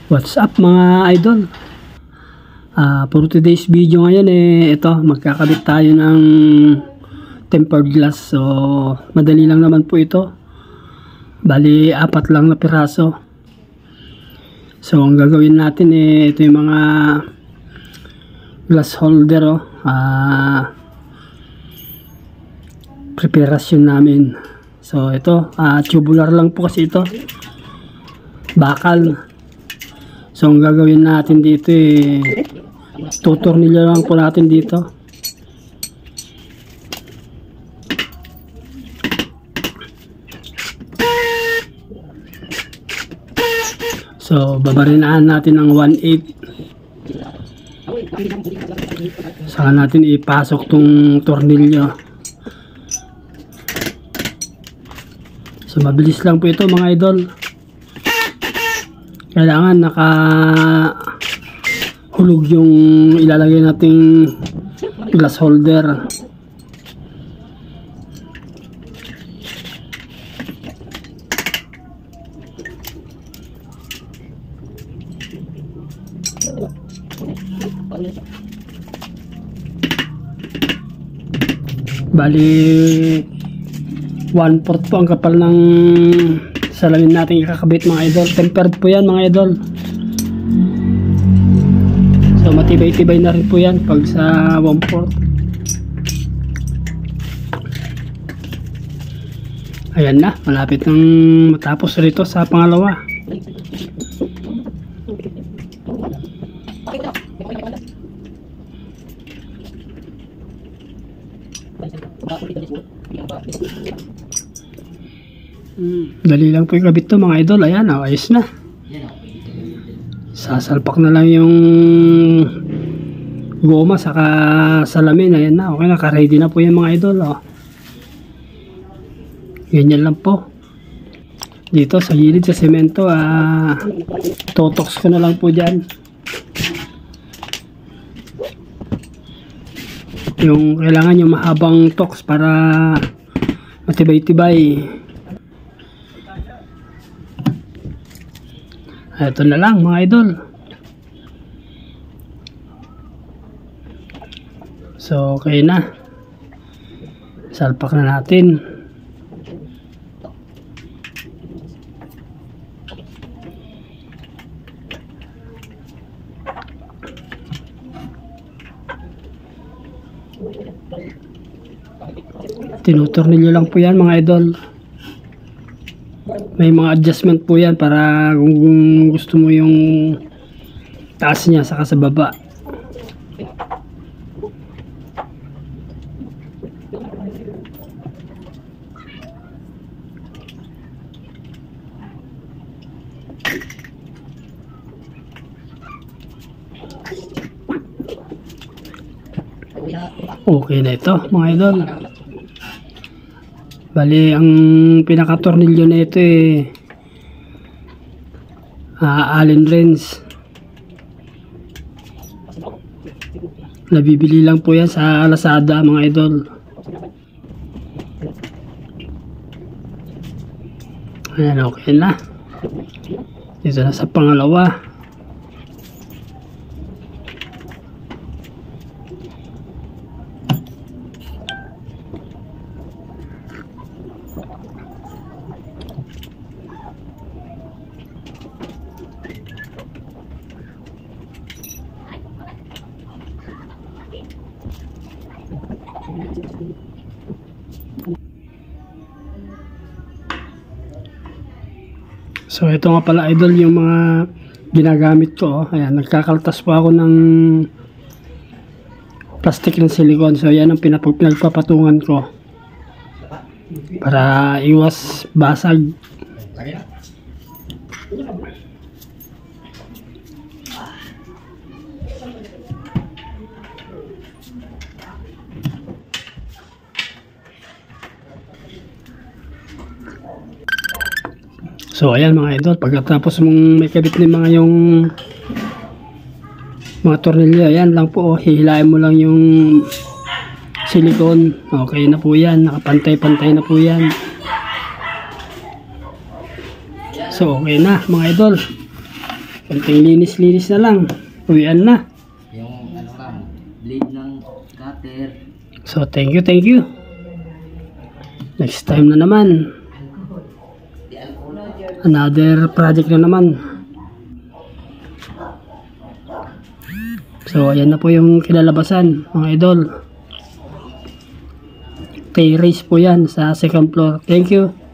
What's up mga idol? For today's video ngayon ito, magkakabit tayo ng tempered glass. So, madali lang naman po ito. Bali, 4 lang na piraso. So, ang gagawin natin ito yung mga glass holder preparasyon namin. So, ito, tubular lang po kasi ito. Bakal. So, ang gagawin natin dito tutornilyo lang po natin dito. So, babarinaan natin ng 1/8. Saka natin ipasok tong tornilyo. So, mabilis lang po ito mga idol. Kailangan nakahulog yung ilalagay nating glass holder. Bali 1/4 po ang kapal ng salamin natin ikakabit mga idol. Tempered po yan mga idol. So matibay-tibay na rin po yan pag sa 1/4. Ayan na, malapit nang matapos rito sa pangalawa. Dali lang po yung kabit to mga idol. Ayan, ayos na. Sasalpak na lang yung goma saka salamin. Ayan na, okay na, ka-ready na po yung mga idol. Ganyan lang po. Dito sa gilid sa semento, totox ko na lang po dyan. Yung kailangan yung mahabang tox para matibay-tibay. Ito na lang mga idol. So okay na. Salpak na natin. Tinutornilyo lang po yan mga idol. May mga adjustment po yan para kung gusto mo yung taas niya saka sa baba. Okay na ito mga idol. Bali, ang pinaka-tornilyo na ito Allen wrench. Nabibili lang po yan sa Lazada mga idol. Ayan, okay na. Dito na sa pangalawa. So ito nga pala idol yung mga ginagamit ko. Ayan, nagkakaltas po ako ng plastic ng silicone. So yan ang pinagpapatungan ko para iwas basag. So ayan mga idol, pagkatapos mong may kabit ng mga yung mga tornilyo, ayan lang po, hihilain mo lang yung silicone. Okay na po yan, nakapantay-pantay na po yan. So okay na mga idol. Konting linis-linis na lang. Uwian na. Yung ano lang, blade ng cutter. So, thank you, thank you. Next time na naman. Another project na naman. So, ayan na po yung kinalabasan, mga idol. Terrace po yan sa second floor. Thank you.